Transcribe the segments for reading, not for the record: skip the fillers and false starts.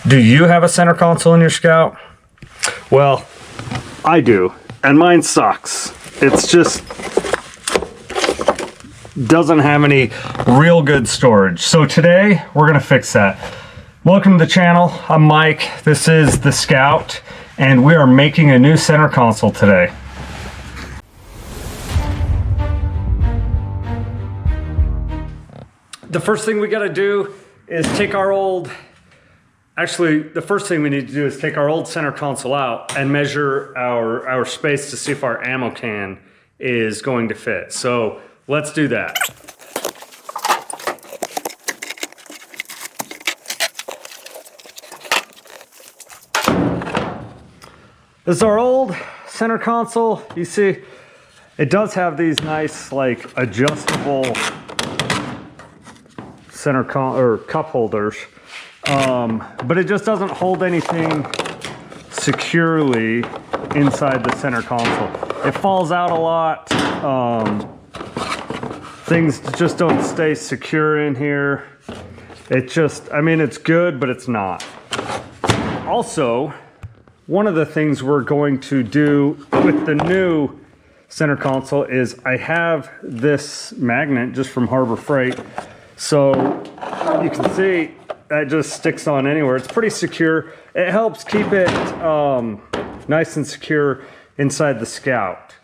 Do you have a center console in your Scout? Well, I do, and mine sucks. It's just doesn't have any real good storage. So today we're gonna fix that. Welcome to the channel. I'm Mike. This is the Scout, and we are making a new center console today. The first thing we gotta do is take our old, actually the first thing we need to do is take our old center console out and measure our space to see if our ammo can is going to fit. So let's do that. This is our old center console. You see, it does have these nice like adjustable cup holders, but it just doesn't hold anything securely inside the center console. It falls out a lot. Things just don't stay secure in here. It just, I mean, it's good, but it's not. Also, one of the things we're going to do with the new center console is I have this magnet just from Harbor Freight. So you can see that just sticks on anywhere. It's pretty secure. It helps keep it nice and secure inside the Scout.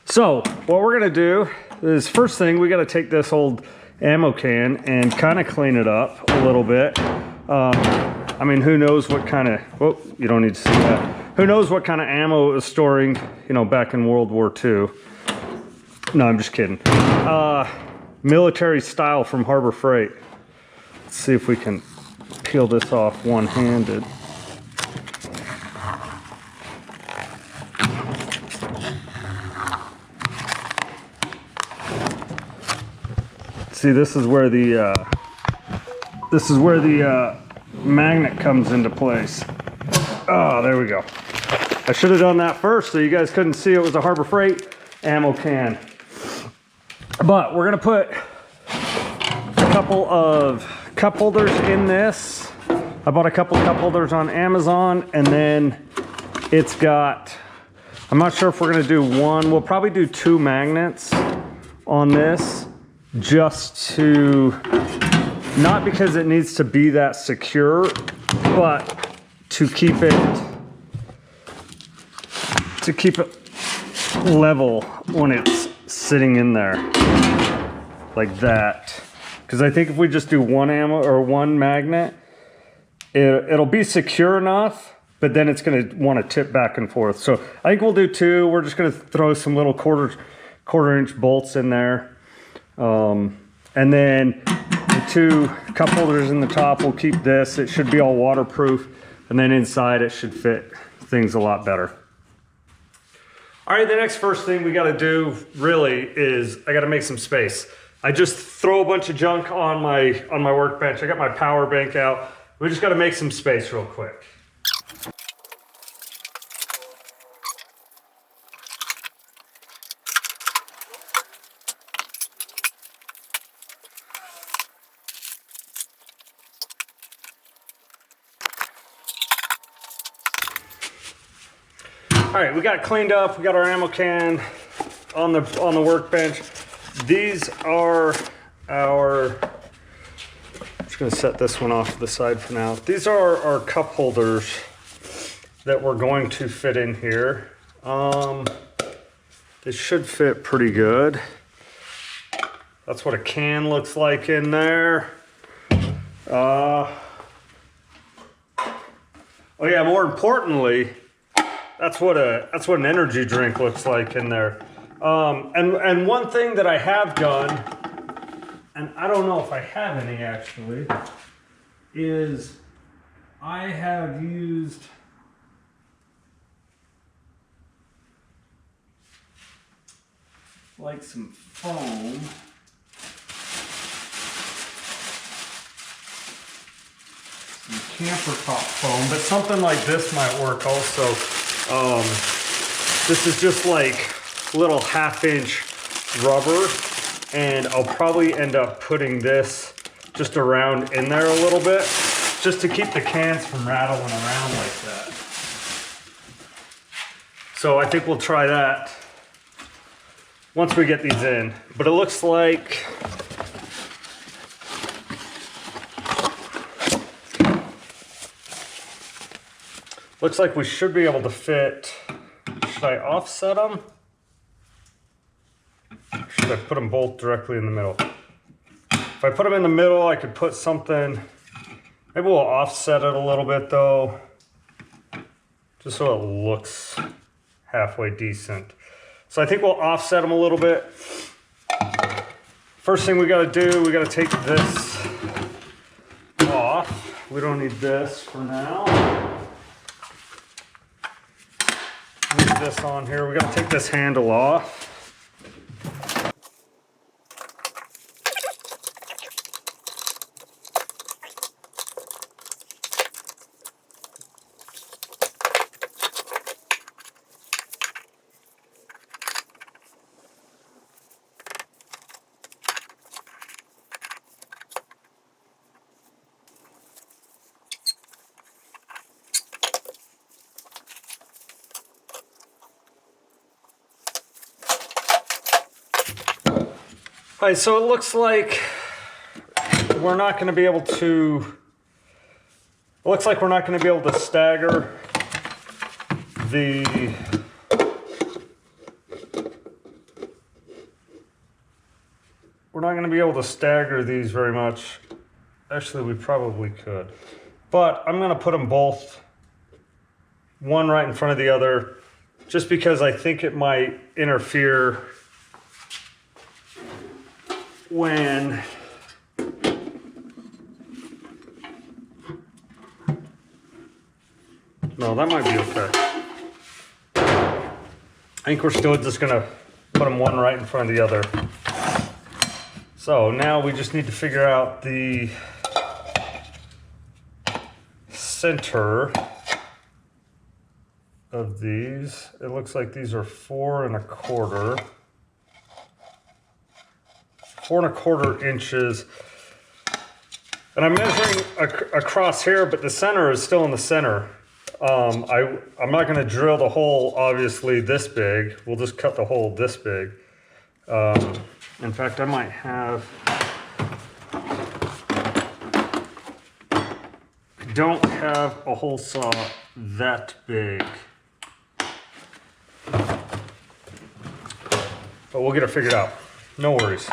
So what we're gonna do is, first thing, we gotta take this old ammo can and kind of clean it up a little bit. I mean, who knows what kind of, oh, you don't need to see that. Who knows what kind of ammo it was storing, you know, back in World War II. No, I'm just kidding. Military style from Harbor Freight. Let's see if we can peel this off one-handed. See, this is where the magnet comes into place. Oh, there we go. I should have done that first so you guys couldn't see it was a Harbor Freight ammo can. But we're gonna put a couple of cup holders in this. I bought a couple cup holders on Amazon, and then it's got, I'm not sure if we're gonna do one, we'll probably do 2 magnets on this, just to, not because it needs to be that secure, but to keep it level when it's sitting in there like that. Because I think if we just do one ammo or one magnet, it'll be secure enough, but then it's going to want to tip back and forth. So I think we'll do 2. We're just going to throw some little quarter inch bolts in there, and then the 2 cup holders in the top will keep this. It should be all waterproof, and then inside it should fit things a lot better. All right, the next first thing we got to do really is I got to make some space. I just throw a bunch of junk on my workbench. I got my power bank out. We just got to make some space real quick. All right, we got it cleaned up. We got our ammo can on the workbench. These are our, I'm just gonna set this one off to the side for now. These are our cup holders that we're going to fit in here. They should fit pretty good. That's what a can looks like in there. Oh yeah, more importantly, that's what an energy drink looks like in there. And one thing that I have done, and I don't know if I have any actually, is I have used like some foam. Some camper top foam, but something like this might work also. This is just like little 1/2-inch rubber, and I'll probably end up putting this just around in there a little bit. just to keep the cans from rattling around like that. So I think we'll try that once we get these in. But it looks like we should be able to fit. Should I offset them? Or should I put them both directly in the middle? If I put them in the middle, I could put something, maybe we'll offset it a little bit though, just so it looks halfway decent. So I think we'll offset them a little bit. First thing we gotta do, we gotta take this off. We don't need this for now. Leave this on here. We gotta take this handle off. All right, so it looks like we're not going to be able to. It looks like we're not going to be able to stagger the. We're not going to be able to stagger these very much. Actually, we probably could, but I'm going to put them both, one right in front of the other, just because I think it might interfere when no, that might be okay. I think we're still just gonna put them one right in front of the other. So now we just need to figure out the center of these. It looks like these are 4 1/4. 4 1/4 inches, and I'm measuring across here, but the center is still in the center. I'm not going to drill the hole obviously this big. We'll just cut the hole this big. In fact, I might have. I don't have a hole saw that big, but we'll get it figured out. No worries.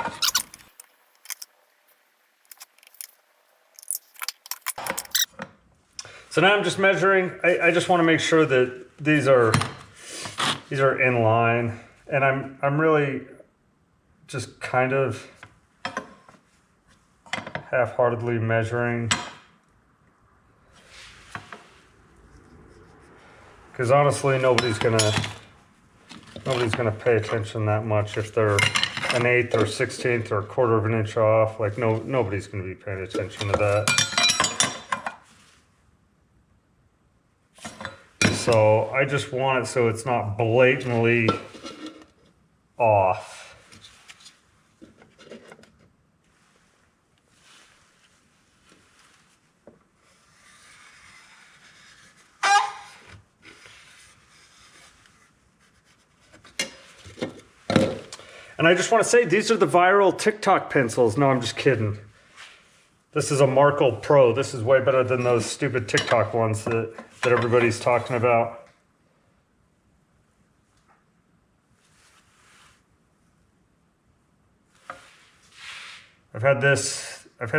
So now I'm just measuring. I just want to make sure that these are in line, and I'm really just kind of half-heartedly measuring, because honestly nobody's gonna pay attention that much if they're 1/8 or 1/16 or 1/4 of an inch off. Like nobody's gonna be paying attention to that. So I just want it so it's not blatantly off. And I just want to say, these are the viral TikTok pencils. No, I'm just kidding. This is a Markle Pro. This is way better than those stupid TikTok ones that everybody's talking about. I've had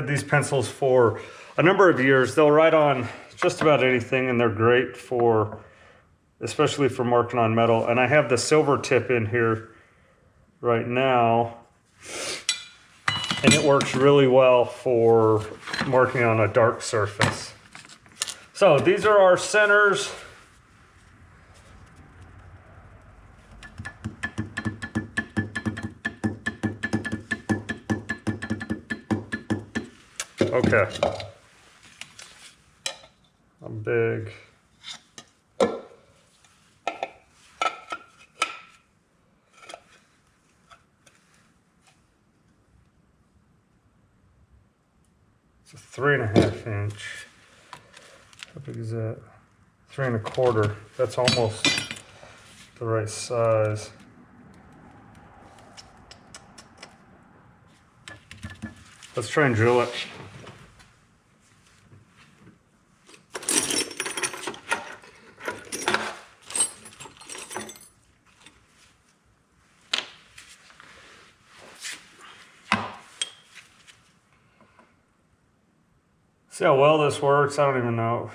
these pencils for a number of years. They'll write on just about anything, and they're great for, especially for marking on metal. And I have the silver tip in here right now, and it works really well for marking on a dark surface. So these are our centers. Okay. I'm big. It's a 3 1/2 inch. How big is that? 3 1/4. That's almost the right size. Let's try and drill it. See how well this works? I don't even know.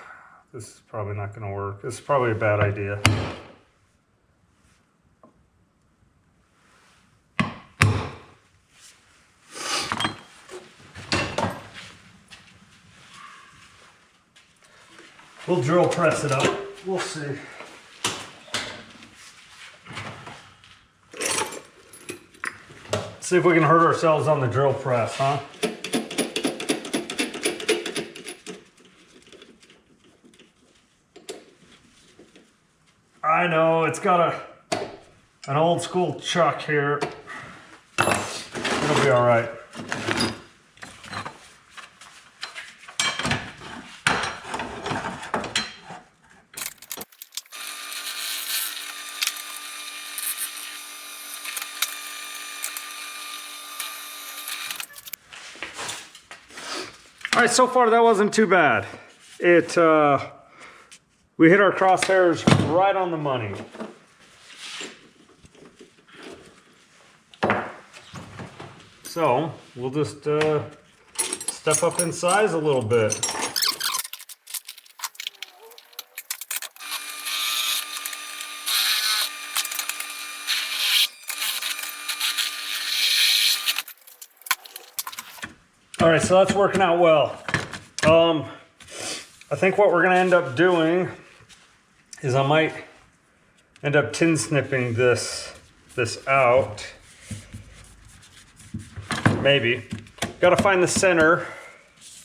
This is probably not going to work. This is probably a bad idea. We'll drill press it up. We'll see. See if we can hurt ourselves on the drill press, huh? I know, it's got an old school chuck here. It'll be all right. All right, so far that wasn't too bad. We hit our crosshairs right on the money. So we'll just step up in size a little bit. All right, so that's working out well. I think what we're gonna end up doing is I might end up tin snipping this out. Maybe. Gotta find the center,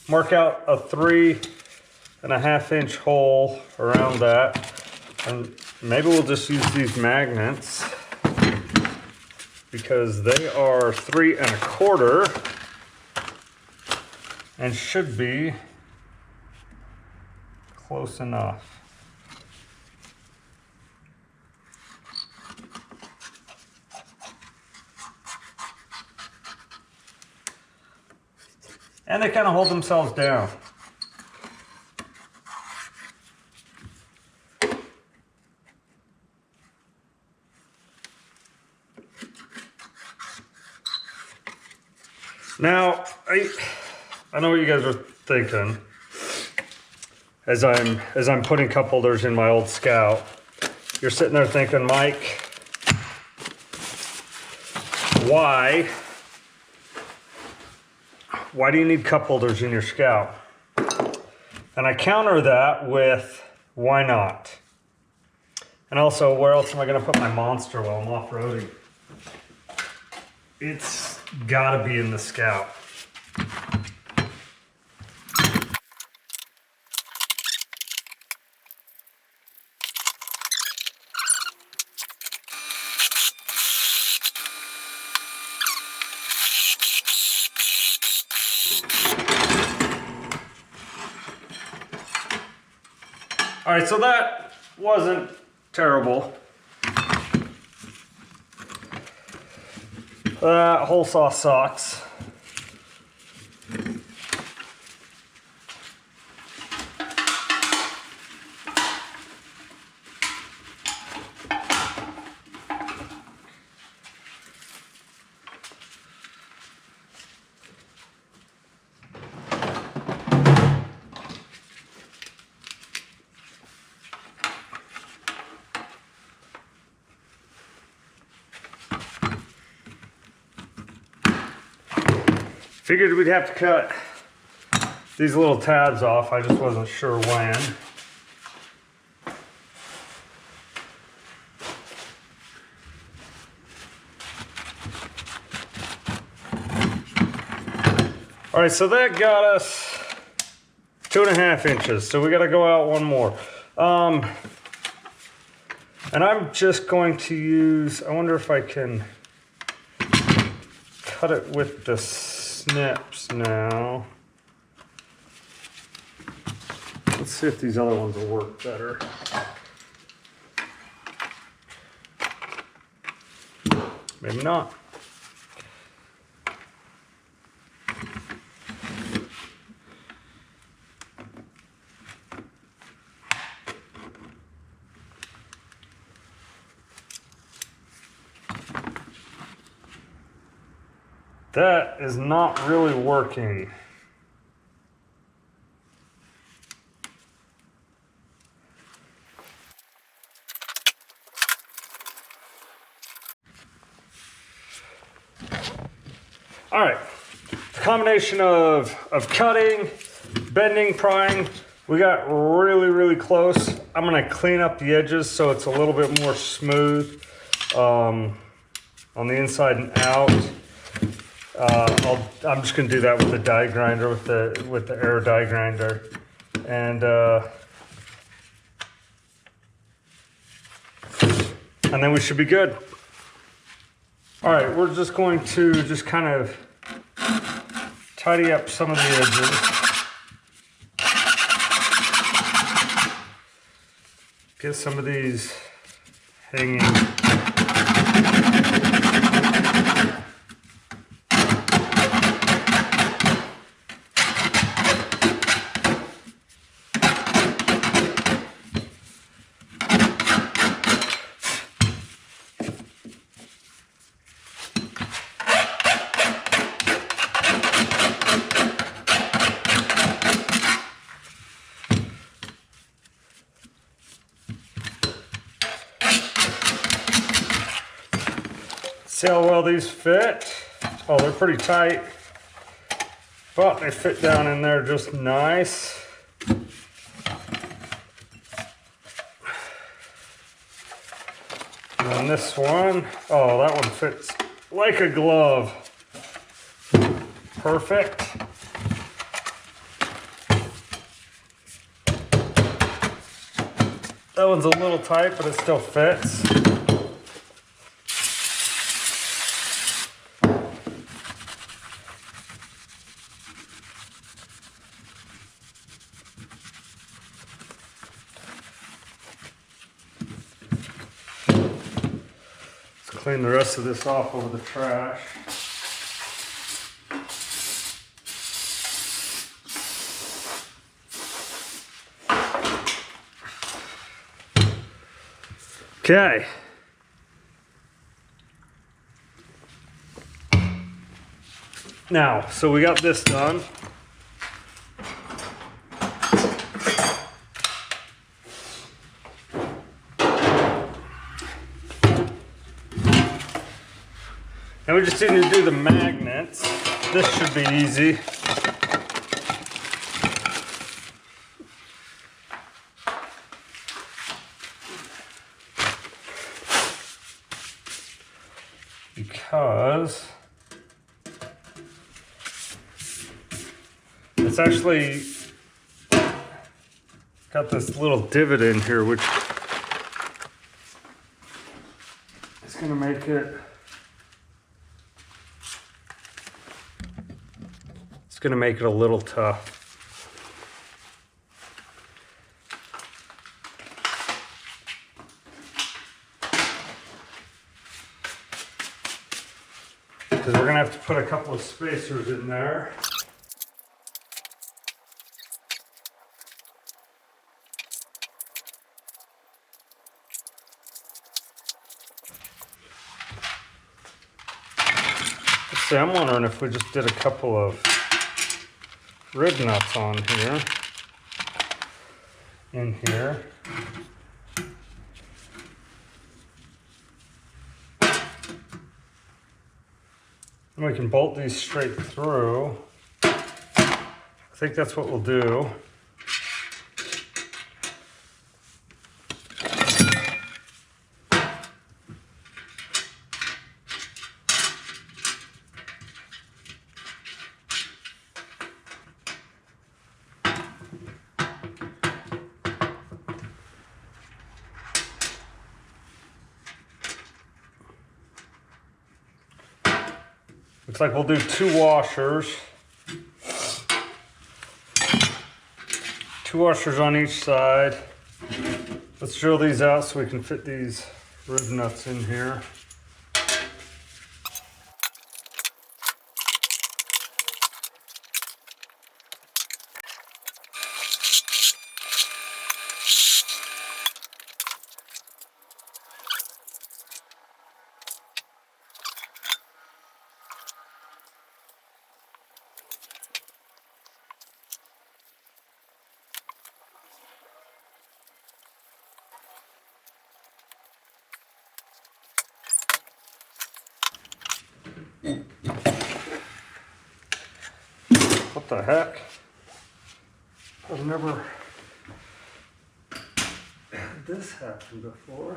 mark out a 3 1/2 inch hole around that, and maybe we'll just use these magnets because they are 3 1/4 and should be close enough. And they kind of hold themselves down. Now, I know what you guys are thinking as I'm putting cup holders in my old Scout. You're sitting there thinking, Mike, why do you need cup holders in your Scout? And I counter that with, why not? And also, where else am I gonna put my monster while I'm off-roading? It's gotta be in the Scout. All right, so that wasn't terrible. That hole saw sucks. Figured we'd have to cut these little tabs off. I just wasn't sure when. All right, so that got us 2 1/2 inches. So we got to go out one more. And I'm just going to use, I wonder if I can cut it with the snips now. Let's see if these other ones will work better. Maybe not. That is not really working. All right, the combination of cutting, bending, prying, we got really close. I'm gonna clean up the edges so it's a little bit more smooth on the inside and out. I'm just gonna do that with the die grinder, with the air die grinder, and then we should be good. All right, we're just going to just kind of tidy up some of the edges. Get some of these hanging. See how well these fit? Oh, they're pretty tight, but they fit down in there just nice. And then this one, oh, that one fits like a glove. Perfect. That one's a little tight, but it still fits. Clean the rest of this off over the trash. Okay. Now, so we got this done. And we just need to do the magnets. This should be easy. Because it's actually got this little divot in here, which is going to make it a little tough. Because we're gonna have to put a couple of spacers in there. See, I'm wondering if we just did a couple of rib nuts on here, in here. And we can bolt these straight through. I think that's what we'll do. Looks like we'll do 2 washers. 2 washers on each side. Let's drill these out so we can fit these rib nuts in here. What the heck? I've never had this happen before.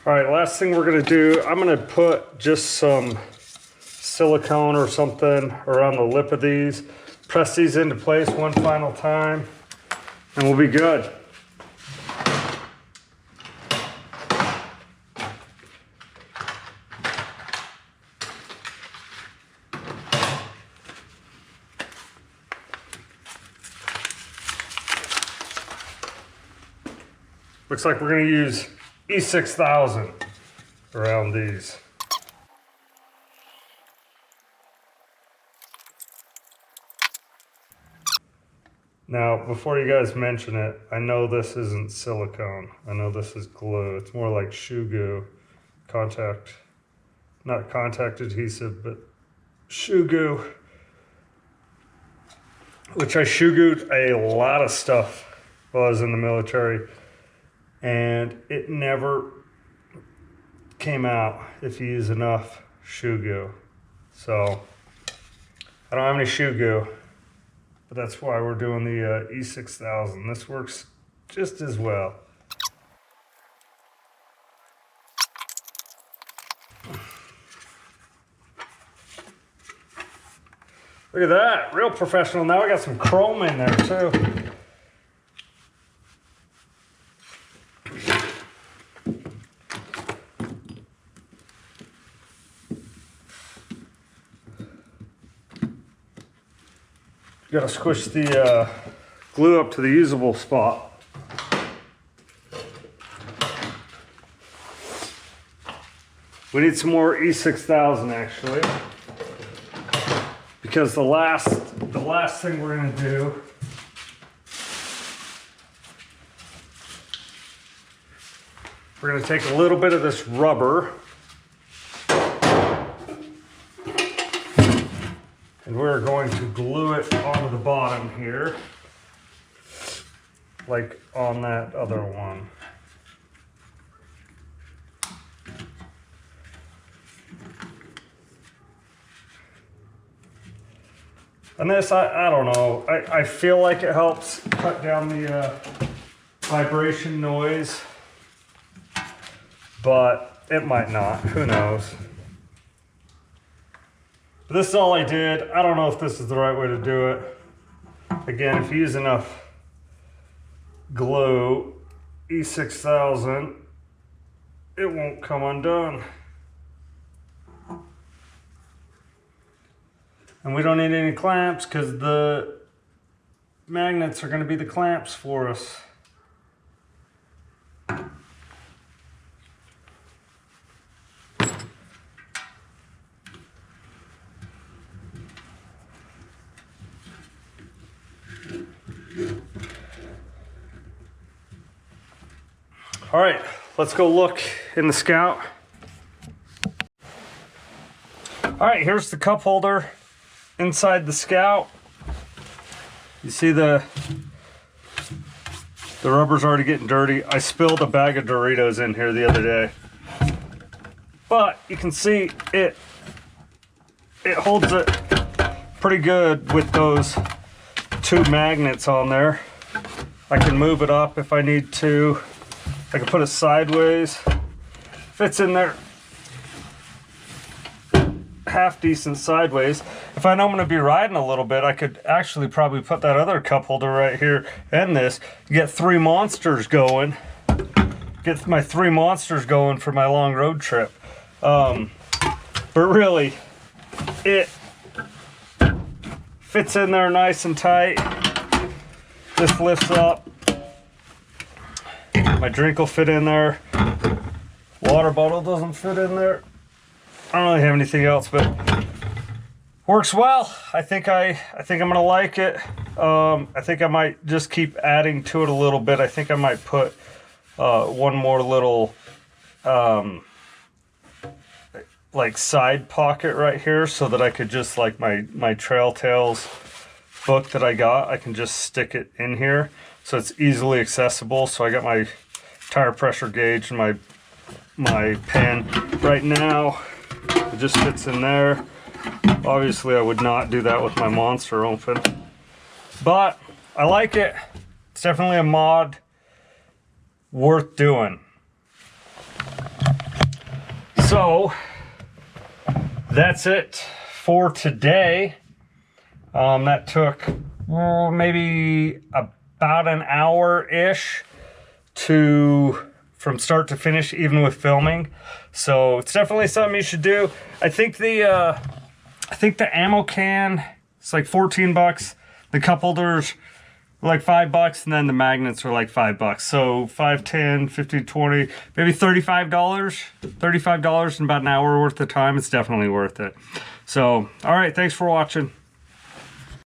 All right, last thing we're gonna do, I'm gonna put just some silicone or something around the lip of these, press these into place one final time, and we'll be good. Looks like we're gonna use E6000 around these. Now, before you guys mention it, I know this isn't silicone. I know this is glue. It's more like shoe goo, not contact adhesive, but shoe goo, which I shoe gooed a lot of stuff while I was in the military. And it never came out if you use enough shoe goo. So I don't have any shoe goo, but that's why we're doing the E6000. This works just as well. Look at that, real professional. Now I got some chrome in there too. You gotta squish the glue up to the usable spot. We need some more E6000 actually, because the last thing we're gonna do we're gonna take a little bit of this rubber and we're going to glue it onto the bottom here, like on that other one. And this, I don't know, I feel like it helps cut down the vibration noise, but it might not, who knows. But this is all I did. I don't know if this is the right way to do it. Again, if you use enough glue, E6000, it won't come undone. And we don't need any clamps because the magnets are going to be the clamps for us. All right, let's go look in the Scout. All right, here's the cup holder inside the Scout. You see the rubber's already getting dirty. I spilled a bag of Doritos in here the other day. but you can see it holds it pretty good with those 2 magnets on there. I can move it up if I need to. I can put it sideways. Fits in there half decent sideways. If I know I'm going to be riding a little bit, I could actually probably put that other cup holder right here and this, get 3 monsters going. Get my 3 monsters going for my long road trip. But really, it fits in there nice and tight. This lifts up. My drink will fit in there. Water bottle doesn't fit in there. I don't really have anything else, but works well. I think I'm gonna like it. I think I might just keep adding to it a little bit. I think I might put one more little like side pocket right here, so that I could just, like, my Trail Tales book that I got, I can just stick it in here so it's easily accessible. So I got my tire pressure gauge and my pen. Right now it just fits in there. Obviously I would not do that with my monster open, but I like it. It's definitely a mod worth doing. So that's it for today. That took maybe about an hour-ish from start to finish, even with filming. So it's definitely something you should do. I think the ammo can, it's like 14 bucks. The cup holders are like 5 bucks, and then the magnets are like 5 bucks. So 5, 10, 15, 20, maybe $35. $35 in about an hour worth of time. It's definitely worth it. So, all right, thanks for watching.